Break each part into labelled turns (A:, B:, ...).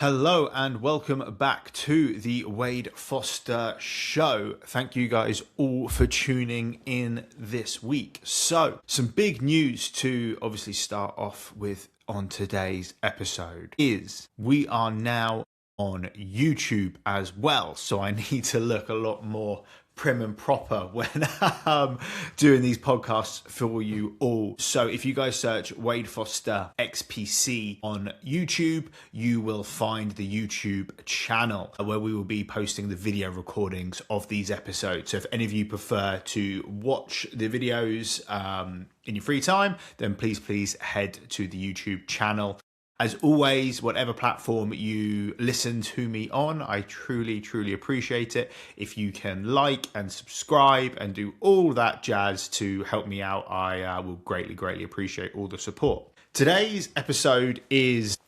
A: Hello and welcome back to the Wade Foster Show. Thank you guys all for tuning in this week. So, some big news to obviously start off with on today's episode is we are now on YouTube as well. So I need to look a lot more prim and proper when I'm doing these podcasts for you all. So if you guys search Wade Foster XPC on YouTube, you will find the YouTube channel where we will be posting the video recordings of these episodes. So if any of you prefer to watch the videos in your free time, then please head to the YouTube channel. As always, whatever platform you listen to me on, I truly appreciate it. If you can like and subscribe and do all that jazz to help me out, I will greatly appreciate all the support. Today's episode it's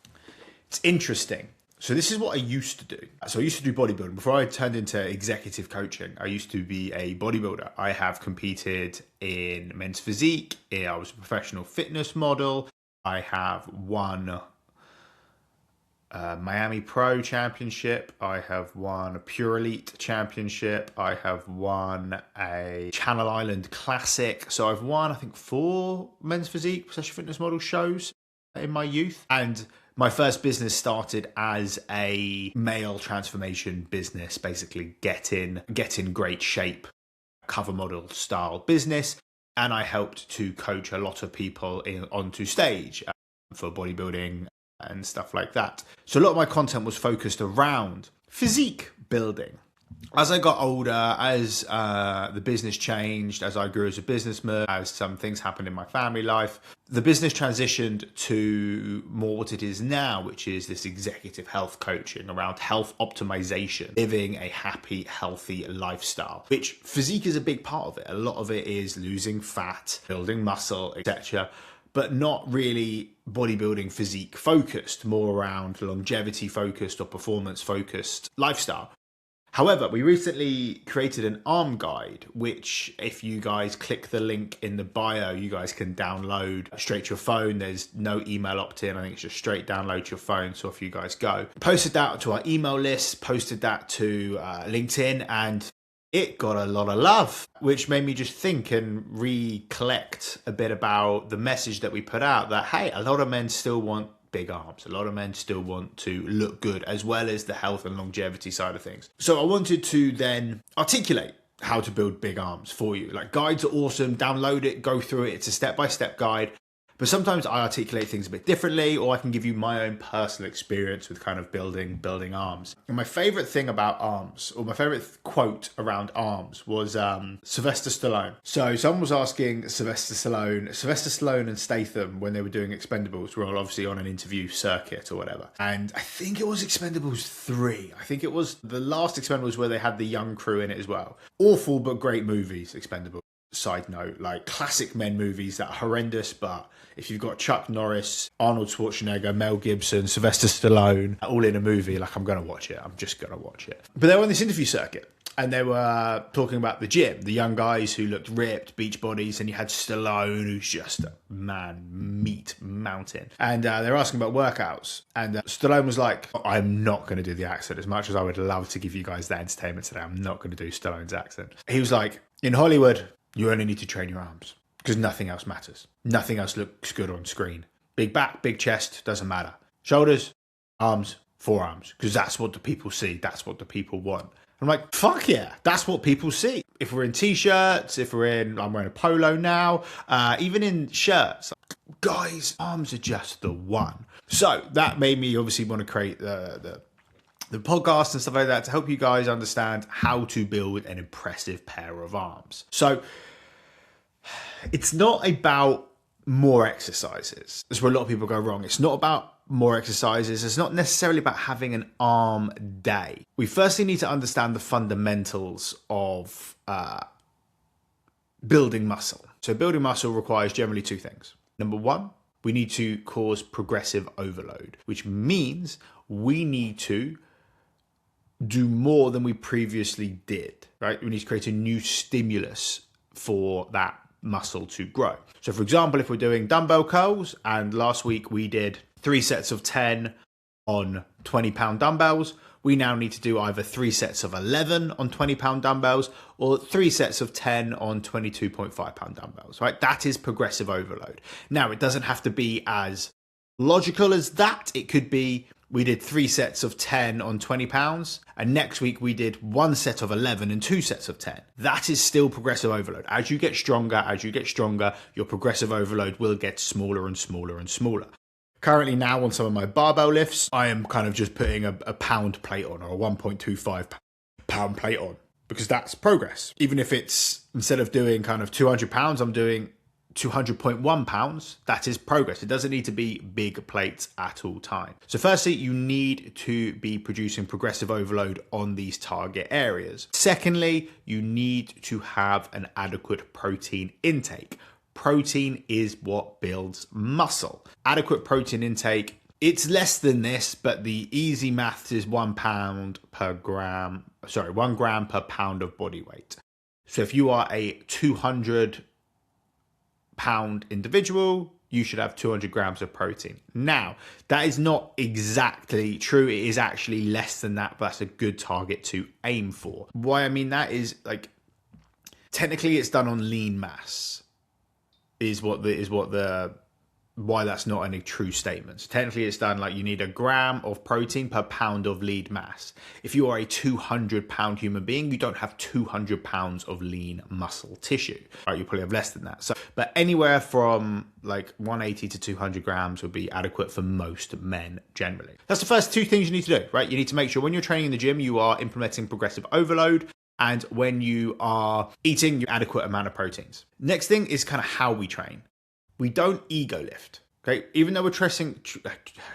A: interesting. So this is what I used to do. So I used to do bodybuilding. Before I turned into executive coaching, I used to be a bodybuilder. I have competed in men's physique. I was a professional fitness model. I have won Miami Pro Championship. I have won a Pure Elite Championship. I have won a Channel Island Classic. So I've won, I think, 4 men's physique / fitness model shows in my youth. And my first business started as a male transformation business, basically get in great shape, cover model style business. And I helped to coach a lot of people onto stage for bodybuilding and stuff like that. So a lot of my content was focused around physique building. As I got older, as the business changed, as I grew as a businessman, as some things happened in my family life, the business transitioned to more what it is now, which is this executive health coaching around health optimization, living a happy, healthy lifestyle, which physique is a big part of it. A lot of it is losing fat, building muscle, etc., but not really bodybuilding physique focused, more around longevity focused or performance focused lifestyle. However, we recently created an arm guide, which if you guys click the link in the bio, you guys can download straight to your phone. There's no email opt-in. I think it's just straight download to your phone. So if you guys go, posted that to our email list, posted that to LinkedIn, and it got a lot of love, which made me just think and recollect a bit about the message that we put out that, hey, a lot of men still want big arms. A lot of men still want to look good, as well as the health and longevity side of things. So I wanted to then articulate how to build big arms for you. Like, guides are awesome. Download it, go through it. It's a step-by-step guide. But sometimes I articulate things a bit differently, or I can give you my own personal experience with kind of building arms. And my favorite thing about arms, or my favorite quote around arms, was Sylvester Stallone. So someone was asking Sylvester Stallone and Statham, when they were doing Expendables, were all obviously on an interview circuit or whatever. And I think it was Expendables 3. I think it was the last Expendables where they had the young crew in it as well. Awful but great movies, Expendables. Side note, like classic men movies that are horrendous, but if you've got Chuck Norris, Arnold Schwarzenegger, Mel Gibson, Sylvester Stallone, all in a movie, like, I'm going to watch it. I'm just going to watch it. But they were on this interview circuit, and they were talking about the gym, the young guys who looked ripped, beach bodies, and you had Stallone, who's just a meat mountain. And they were asking about workouts, and Stallone was like, I'm not going to do the accent. As much as I would love to give you guys that entertainment today, I'm not going to do Stallone's accent. He was like, in Hollywood, you only need to train your arms because nothing else matters. Nothing else looks good on screen. Big back, big chest, doesn't matter. Shoulders, arms, forearms, because that's what the people see. That's what the people want. I'm like, fuck yeah, that's what people see. If we're in t-shirts, I'm wearing a polo now, even in shirts, guys, arms are just the one. So that made me obviously want to create the podcast and stuff like that to help you guys understand how to build an impressive pair of arms. So it's not about more exercises. That's where a lot of people go wrong. It's not about more exercises. It's not necessarily about having an arm day. We firstly need to understand the fundamentals of building muscle. So building muscle requires generally 2 things. Number 1, we need to cause progressive overload, which means we need to do more than we previously did, right? We need to create a new stimulus for that muscle to grow. So for example, if we're doing dumbbell curls, and last week we did 3 sets of 10 on 20-pound dumbbells. We now need to do either 3 sets of 11 on 20-pound dumbbells or 3 sets of 10 on 22.5-pound dumbbells, right? That is progressive overload. Now, it doesn't have to be as logical as that. It could be we did 3 sets of 10 on 20 pounds, and next week we did 1 set of 11 and 2 sets of 10. That is still progressive overload. As you get stronger, your progressive overload will get smaller and smaller and smaller. Currently now on some of my barbell lifts, I am kind of just putting a pound plate on, or a 1.25 pound plate on, because that's progress. Even if it's, instead of doing kind of 200 pounds, I'm doing 200.1 pounds, that is progress. It doesn't need to be big plates at all time. So firstly, you need to be producing progressive overload on these target areas. Secondly, you need to have an adequate protein intake. Protein is what builds muscle. Adequate protein intake, it's less than this, but the easy maths is 1 gram per pound of body weight. So if you are a 200-pound individual, you should have 200 grams of protein. Now, that is not exactly true. It is actually less than that, but that's a good target to aim for. Why I mean that is, like, technically it's done on lean mass. Why that's not any true statement. So technically it's done like you need 1 gram of protein per pound of lean mass. If you are a 200-pound human being, you don't have 200 pounds of lean muscle tissue, right? You probably have less than that. So, but anywhere from like 180 to 200 grams would be adequate for most men generally. That's the first 2 things you need to do, right? You need to make sure when you're training in the gym, you are implementing progressive overload, and when you are eating your adequate amount of proteins. Next thing is kind of how we train. We don't ego lift, okay? Even though we're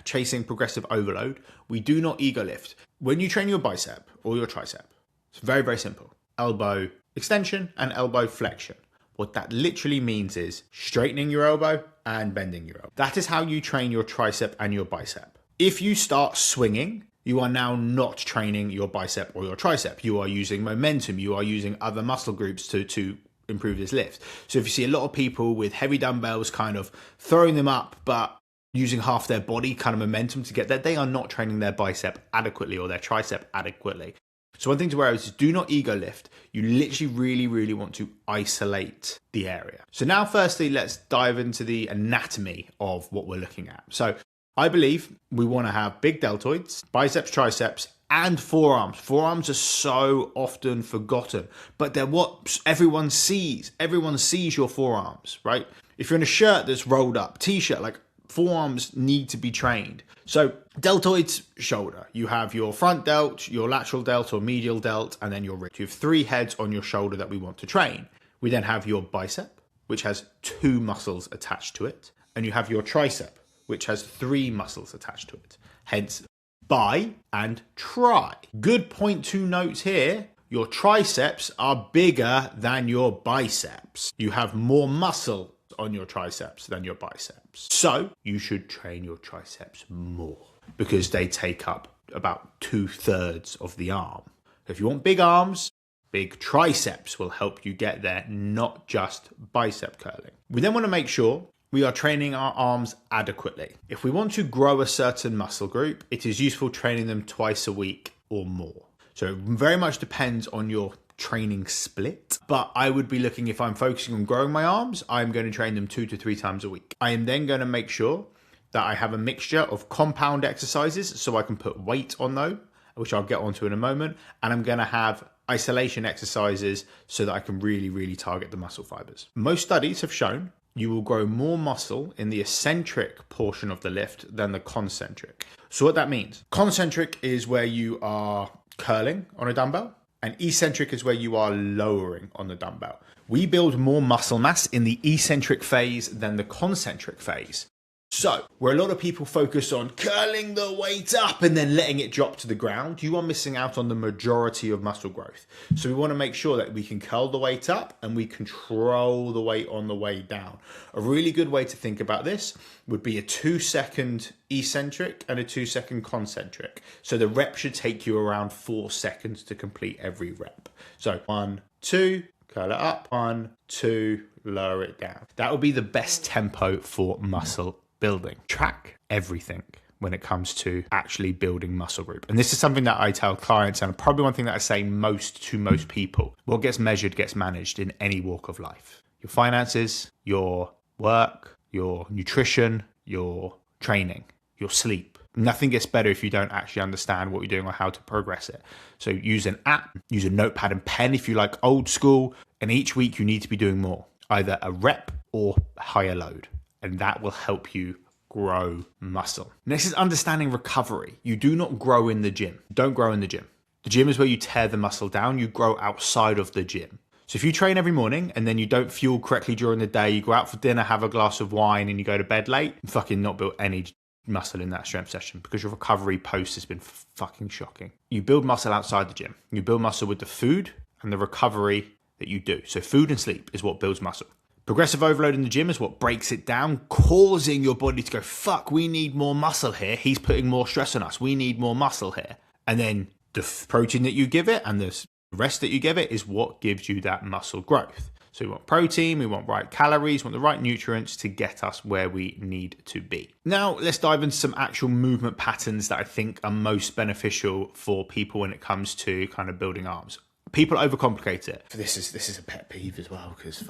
A: chasing progressive overload, we do not ego lift. When you train your bicep or your tricep, it's very, very simple. Elbow extension and elbow flexion. What that literally means is straightening your elbow and bending your elbow. That is how you train your tricep and your bicep. If you start swinging, you are now not training your bicep or your tricep. You are using momentum. You are using other muscle groups to improve this lift. So if you see a lot of people with heavy dumbbells kind of throwing them up, but using half their body kind of momentum to get there, they are not training their bicep adequately or their tricep adequately. So one thing to wear is do not ego lift. You literally really, really want to isolate the area. So now firstly, let's dive into the anatomy of what we're looking at. So I believe we want to have big deltoids, biceps, triceps, and forearms. Forearms are so often forgotten, but they're what everyone sees. Everyone sees your forearms, right? If you're in a shirt that's rolled up, t-shirt, like forearms need to be trained. So deltoids, shoulder. You have your front delt, your lateral delt or medial delt, and then your wrist. You have 3 heads on your shoulder that we want to train. We then have your bicep, which has 2 muscles attached to it, and you have your tricep, which has 3 muscles attached to it. Hence, bi and tri. Good point to note here, your triceps are bigger than your biceps. You have more muscle on your triceps than your biceps. So you should train your triceps more because they take up about 2/3 of the arm. If you want big arms, big triceps will help you get there, not just bicep curling. We then want to make sure we are training our arms adequately. If we want to grow a certain muscle group, it is useful training them twice a week or more. So it very much depends on your training split, but I would be looking, if I'm focusing on growing my arms, I'm going to train them 2 to 3 times a week. I am then going to make sure that I have a mixture of compound exercises so I can put weight on those, which I'll get onto in a moment, and I'm going to have isolation exercises so that I can really, really target the muscle fibers. Most studies have shown you will grow more muscle in the eccentric portion of the lift than the concentric. So what that means, concentric is where you are curling on a dumbbell, and eccentric is where you are lowering on the dumbbell. We build more muscle mass in the eccentric phase than the concentric phase. So, where a lot of people focus on curling the weight up and then letting it drop to the ground, you are missing out on the majority of muscle growth. So we want to make sure that we can curl the weight up and we control the weight on the way down. A really good way to think about this would be a 2-second eccentric and a 2-second concentric. So the rep should take you around 4 seconds to complete every rep. So 1, 2, curl it up, 1, 2, lower it down. That would be the best tempo for muscle building. Track everything. when it comes to actually building muscle group. And this is something that I tell clients, and probably one thing that I say most to most people. What gets measured gets managed in any walk of life. Your finances, your work, your nutrition, your training, your sleep. Nothing gets better if you don't actually understand what you're doing or how to progress it. So use an app, use a notepad and pen if you like old school, and each week you need to be doing more, either a rep or higher load, and that will help you grow muscle. Next is understanding recovery. You do not grow in the gym. Don't grow in the gym. The gym is where you tear the muscle down. You grow outside of the gym. So if you train every morning and then you don't fuel correctly during the day, you go out for dinner, have a glass of wine, and you go to bed late, you fucking not built any muscle in that strength session because your recovery post has been fucking shocking. You build muscle outside the gym. You build muscle with the food and the recovery that you do. So food and sleep is what builds muscle. Progressive overload in the gym is what breaks it down, causing your body to go, fuck, we need more muscle here. He's putting more stress on us. We need more muscle here. And then the protein that you give it and the rest that you give it is what gives you that muscle growth. So we want protein, we want right calories, we want the right nutrients to get us where we need to be. Now, let's dive into some actual movement patterns that I think are most beneficial for people when it comes to kind of building arms. People overcomplicate it. This is a pet peeve as well, because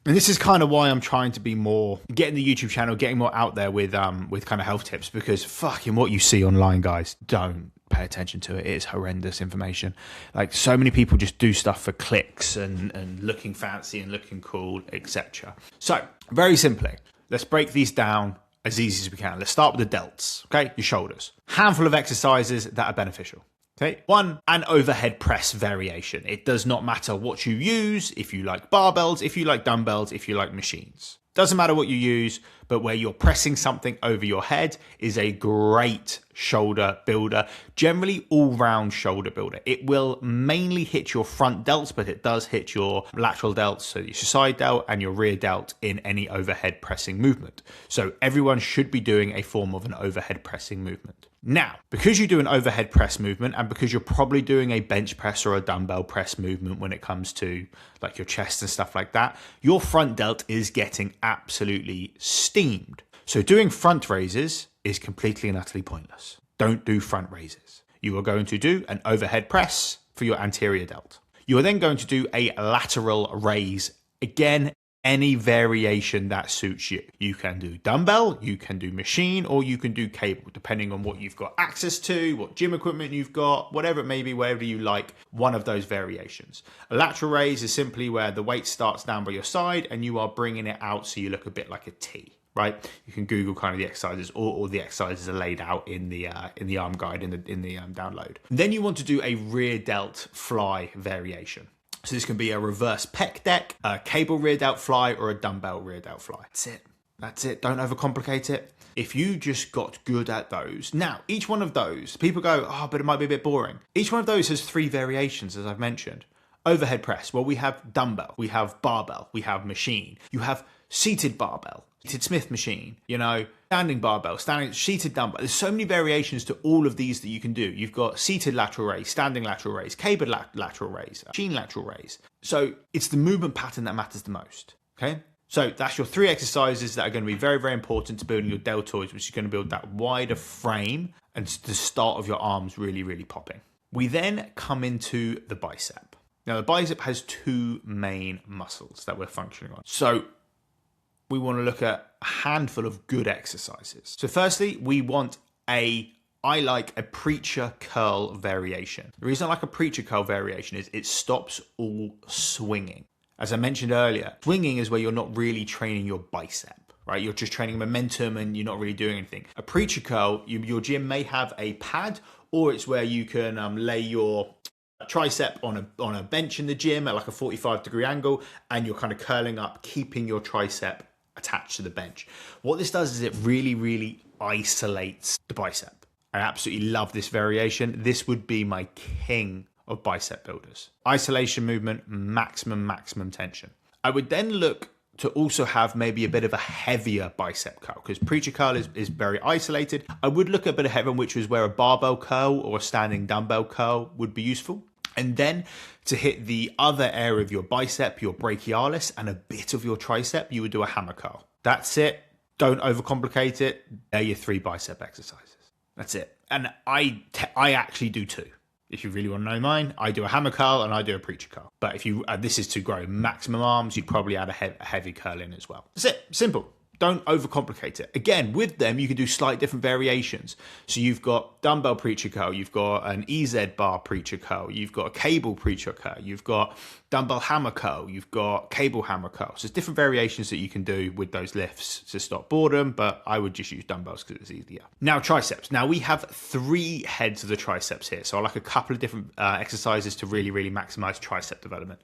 A: and this is kind of why I'm trying to be more, getting the YouTube channel, getting more out there with kind of health tips, because fucking what you see online, guys, don't pay attention to it. It is horrendous information. Like, so many people just do stuff for clicks and looking fancy and looking cool, etc. So very simply, let's break these down as easy as we can. Let's start with the delts, okay? Your shoulders. Handful of exercises that are beneficial. Okay, 1, an overhead press variation. It does not matter what you use, if you like barbells, if you like dumbbells, if you like machines. Doesn't matter what you use, but where you're pressing something over your head is a great shoulder builder, generally all-round shoulder builder. It will mainly hit your front delts, but it does hit your lateral delts, so your side delt and your rear delt in any overhead pressing movement. So everyone should be doing a form of an overhead pressing movement. Now, because you do an overhead press movement and because you're probably doing a bench press or a dumbbell press movement when it comes to like your chest and stuff like that, your front delt is getting absolutely steamed. So doing front raises is completely and utterly pointless. Don't do front raises. You are going to do an overhead press for your anterior delt. You are then going to do a lateral raise. Again, any variation that suits you. You can do dumbbell, you can do machine, or you can do cable, depending on what you've got access to, what gym equipment you've got, whatever it may be, wherever you like, one of those variations. A lateral raise is simply where the weight starts down by your side and you are bringing it out so you look a bit like a T. Right, you can Google kind of the exercises, or the exercises are laid out in the arm guide in the download. Then you want to do a rear delt fly variation. So this can be a reverse pec deck, a cable rear delt fly, or a dumbbell rear delt fly. That's it. Don't overcomplicate it. If you just got good at those. Now, each one of those, people go, oh, but it might be a bit boring. Each one of those has 3 variations, as I've mentioned. Overhead press, well, we have dumbbell, we have barbell, we have machine. You have seated barbell, seated Smith machine, standing barbell, standing seated dumbbell. There's so many variations to all of these that you can do. You've got seated lateral raise, standing lateral raise, cable lateral raise, machine lateral raise. So it's the movement pattern that matters the most, okay? So that's your 3 exercises that are going to be very, very important to building your deltoids, which is going to build that wider frame and the start of your arms really, really popping. We then come into the bicep. Now, the bicep has 2 main muscles that we're functioning on. So we want to look at a handful of good exercises. So firstly, we want I like a preacher curl variation. The reason I like a preacher curl variation is it stops all swinging. As I mentioned earlier, swinging is where you're not really training your bicep, right? You're just training momentum and you're not really doing anything. A preacher curl, your gym may have a pad, or it's where you can lay your tricep on a bench in the gym at like a 45-degree angle, and you're kind of curling up, keeping your tricep attached to the bench. What this does is it really, really isolates the bicep. I absolutely love this variation. This would be my king of bicep builders. Isolation movement, maximum tension. I would then look to also have maybe a bit of a heavier bicep curl, because preacher curl is very isolated. I would look at a bit of heavier, which is where a barbell curl or a standing dumbbell curl would be useful. And then to hit the other area of your bicep, your brachialis, and a bit of your tricep, you would do a hammer curl. That's it. Don't overcomplicate it. They're your 3 bicep exercises. That's it. And I actually do 2. If you really want to know mine, I do a hammer curl and I do a preacher curl. But if you this is to grow maximum arms, you'd probably add a heavy curl in as well. That's it. Simple. Don't overcomplicate it. Again, with them, you can do slight different variations. So you've got dumbbell preacher curl, you've got an EZ bar preacher curl, you've got a cable preacher curl, you've got dumbbell hammer curl, you've got cable hammer curl. So there's different variations that you can do with those lifts to stop boredom, but I would just use dumbbells because it's easier. Now triceps. Now we have 3 heads of the triceps here. So I like a couple of different exercises to really, really maximize tricep development.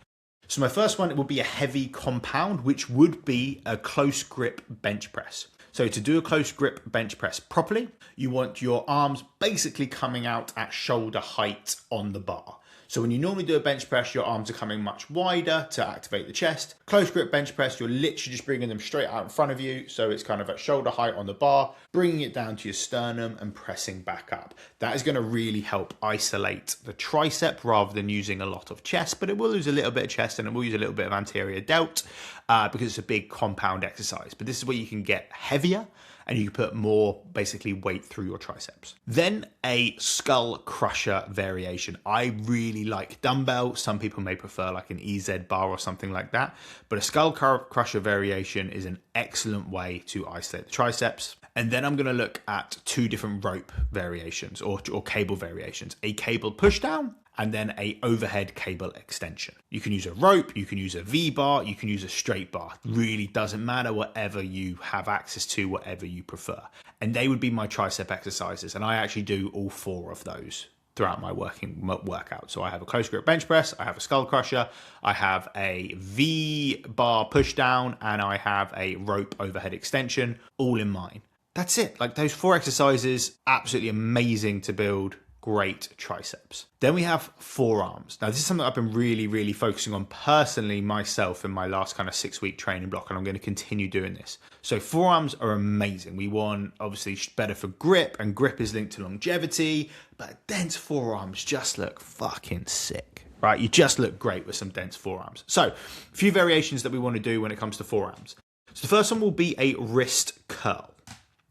A: So my first one would be a heavy compound, which would be a close grip bench press. So to do a close grip bench press properly, you want your arms basically coming out at shoulder height on the bar. So when you normally do a bench press, your arms are coming much wider to activate the chest. Close grip bench press, you're literally just bringing them straight out in front of you. So it's kind of at shoulder height on the bar, bringing it down to your sternum and pressing back up. That is going to really help isolate the tricep rather than using a lot of chest, but it will use a little bit of chest and it will use a little bit of anterior delt because it's a big compound exercise. But this is where you can get heavier and you can put more basically weight through your triceps. Then a skull crusher variation. I really like dumbbell. Some people may prefer like an EZ bar or something like that, but a skull crusher variation is an excellent way to isolate the triceps. And then I'm gonna look at 2 different rope variations or cable variations, a cable push down and then a overhead cable extension. You can use a rope, you can use a V-bar, you can use a straight bar. Really doesn't matter, whatever you have access to, whatever you prefer. And they would be my tricep exercises. And I actually do all 4 of those throughout my workout. So I have a close grip bench press, I have a skull crusher, I have a V-bar push down, and I have a rope overhead extension, all in mine. That's it. Like those 4 exercises, absolutely amazing to build great triceps. Then we have forearms. Now this is something I've been really, really focusing on personally myself in my last kind of 6-week training block, and I'm going to continue doing this. So forearms are amazing. We want obviously better for grip, and grip is linked to longevity, but dense forearms just look fucking sick, right? You just look great with some dense forearms. So a few variations that we want to do when it comes to forearms. So the first one will be a wrist curl.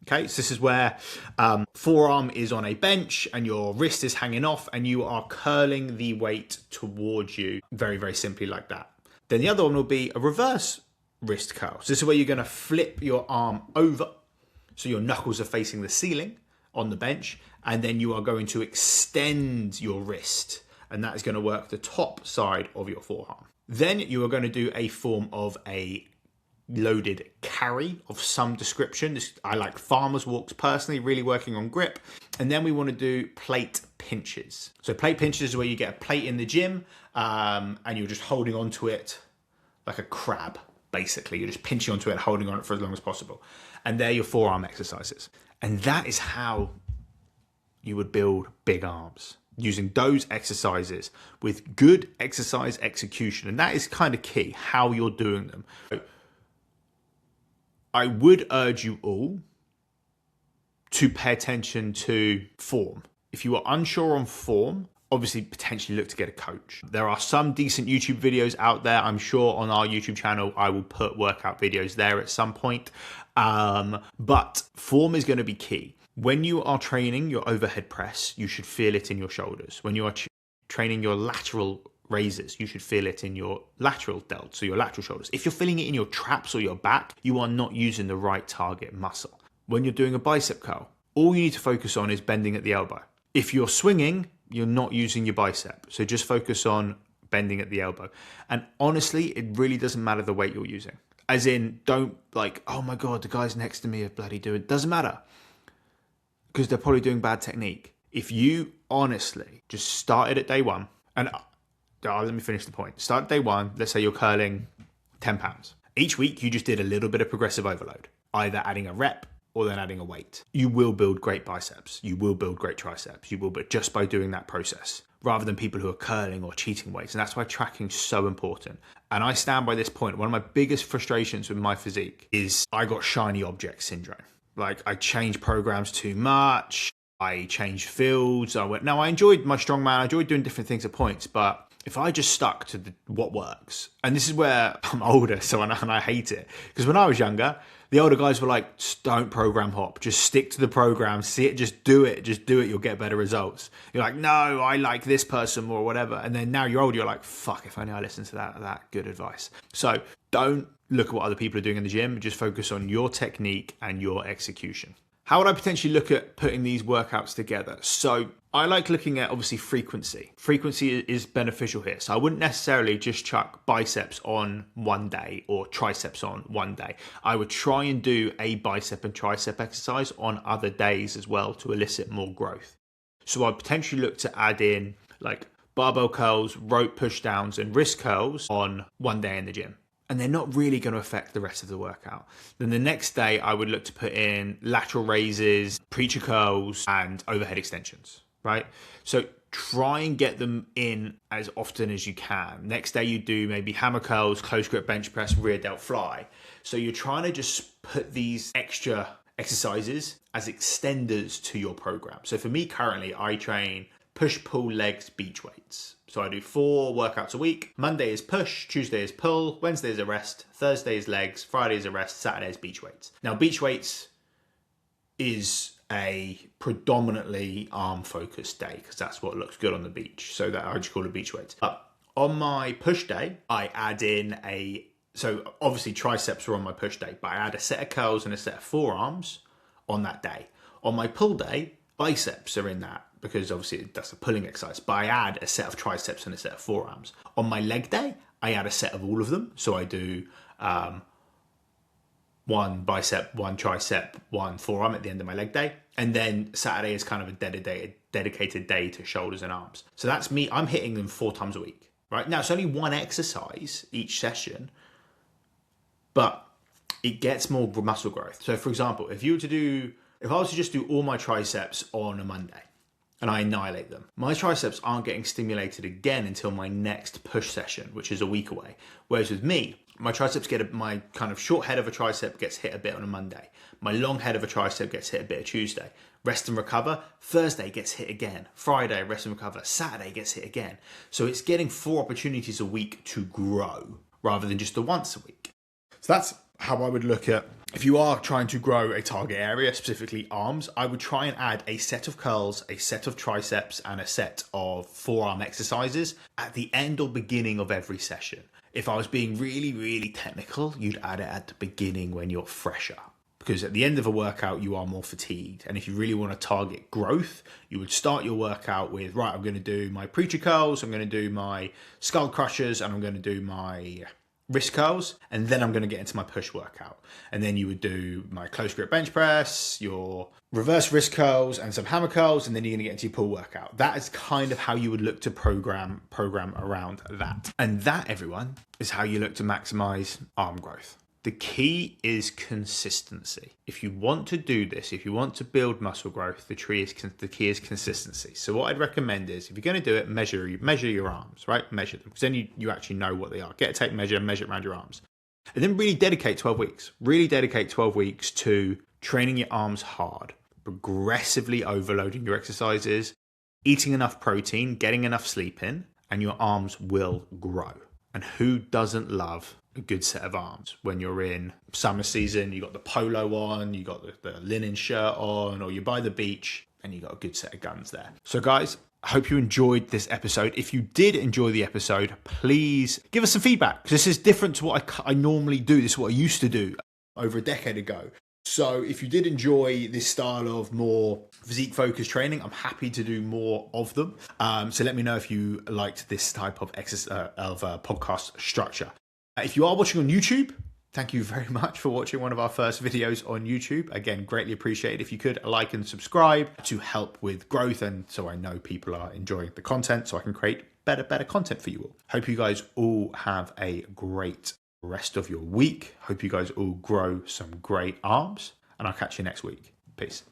A: Okay, so this is where forearm is on a bench and your wrist is hanging off and you are curling the weight towards you very, very simply like that. Then the other one will be a reverse wrist curl. So this is where you're going to flip your arm over so your knuckles are facing the ceiling on the bench, and then you are going to extend your wrist, and that is going to work the top side of your forearm. Then you are going to do a form of a loaded carry of some description. I like farmer's walks personally, really working on grip. And then we want to do plate pinches. So plate pinches is where you get a plate in the gym and you're just holding onto it like a crab, basically. You're just pinching onto it, holding on it for as long as possible. And they're your forearm exercises. And that is how you would build big arms, using those exercises with good exercise execution. And that is kind of key, how you're doing them. I would urge you all to pay attention to form. If you are unsure on form, obviously potentially look to get a coach. There are some decent YouTube videos out there. I'm sure on our YouTube channel, I will put workout videos there at some point. But form is going to be key. When you are training your overhead press, you should feel it in your shoulders. When you are training your lateral raises, you should feel it in your lateral delts, so your lateral shoulders. If you're feeling it in your traps or your back, you are not using the right target muscle. When you're doing a bicep curl, all you need to focus on is bending at the elbow. If you're swinging, you're not using your bicep. So just focus on bending at the elbow. And honestly, it really doesn't matter the weight you're using. As in, don't like, oh my God, the guys next to me are bloody doing it. Doesn't matter. Because they're probably doing bad technique. If you honestly just started at day one, and let me finish the point. Start day one, let's say you're curling 10 pounds. Each week, you just did a little bit of progressive overload, either adding a rep or then adding a weight. You will build great biceps. You will build great triceps. You will, but just by doing that process, rather than people who are curling or cheating weights. And that's why tracking is so important. And I stand by this point. One of my biggest frustrations with my physique is I got shiny object syndrome. Like I changed programs too much. I changed fields. I enjoyed my strongman. I enjoyed doing different things at points, but if I just stuck to what works, and this is where I'm older, so and I hate it, because when I was younger, the older guys were like, just don't program hop, just stick to the program, see it, just do it, you'll get better results. You're like, no, I like this person more, or whatever. And then now you're older, you're like, fuck, if only I listened to that good advice. So don't look at what other people are doing in the gym, just focus on your technique and your execution. How would I potentially look at putting these workouts together? So I like looking at, obviously, frequency. Frequency is beneficial here. So I wouldn't necessarily just chuck biceps on one day or triceps on one day. I would try and do a bicep and tricep exercise on other days as well to elicit more growth. So I'd potentially look to add in like barbell curls, rope push downs, and wrist curls on one day in the gym. And they're not really going to affect the rest of the workout. Then the next day, I would look to put in lateral raises, preacher curls, and overhead extensions, right? So try and get them in as often as you can. Next day, you do maybe hammer curls, close grip bench press, rear delt fly. So you're trying to just put these extra exercises as extenders to your program. So for me currently, I train push, pull, legs, beach weights. So I do 4 workouts a week. Monday is push, Tuesday is pull, Wednesday is a rest, Thursday is legs, Friday is a rest, Saturday is beach weights. Now, beach weights is a predominantly arm focused day because that's what looks good on the beach. So that I just call it beach weights. But on my push day, I add in so obviously triceps are on my push day, but I add a set of curls and a set of forearms on that day. On my pull day, biceps are in that, because obviously that's a pulling exercise, but I add a set of triceps and a set of forearms. On my leg day, I add a set of all of them. So I do one bicep, one tricep, one forearm at the end of my leg day. And then Saturday is kind of a dedicated day to shoulders and arms. So that's me, I'm hitting them 4 times a week, right? Now it's only one exercise each session, but it gets more muscle growth. So for example, if I was to just do all my triceps on a Monday, and I annihilate them, my triceps aren't getting stimulated again until my next push session, which is a week away. Whereas with me, my triceps my kind of short head of a tricep gets hit a bit on a Monday. My long head of a tricep gets hit a bit on Tuesday. Rest and recover, Thursday gets hit again. Friday, rest and recover, Saturday gets hit again. So it's getting 4 opportunities a week to grow rather than just the once a week. So that's how I would look at, if you are trying to grow a target area, specifically arms, I would try and add a set of curls, a set of triceps, and a set of forearm exercises at the end or beginning of every session. If I was being really, really technical, you'd add it at the beginning when you're fresher, because at the end of a workout, you are more fatigued. And if you really want to target growth, you would start your workout with, right, I'm going to do my preacher curls, I'm going to do my skull crushers, and I'm going to do my wrist curls, and then I'm going to get into my push workout. And then you would do my close grip bench press, your reverse wrist curls, and some hammer curls, and then you're going to get into your pull workout. That is kind of how you would look to program around that. And that, everyone, is how you look to maximize arm growth. The key is consistency. If you want to do this, if you want to build muscle growth, the key is consistency. So what I'd recommend is, if you're going to do it, measure your arms, right? Measure them, because then you actually know what they are. Get a tape measure, measure it around your arms. And then really dedicate 12 weeks. Really dedicate 12 weeks to training your arms hard, progressively overloading your exercises, eating enough protein, getting enough sleep in, and your arms will grow. And who doesn't love a good set of arms when you're in summer season? You got the polo on, you got the linen shirt on, or you're by the beach and you got a good set of guns there. So guys, I hope you enjoyed this episode. If you did enjoy the episode, please give us some feedback, because this is different to what I normally do. This is what I used to do over a decade ago. So if you did enjoy this style of more physique-focused training, I'm happy to do more of them. So let me know if you liked this type of podcast structure. If you are watching on YouTube, thank you very much for watching one of our first videos on YouTube. Again, greatly appreciate it. If you could like and subscribe to help with growth, and so I know people are enjoying the content, so I can create better content for you all. Hope you guys all have a great rest of your week. Hope you guys all grow some great arms, and I'll catch you next week. Peace.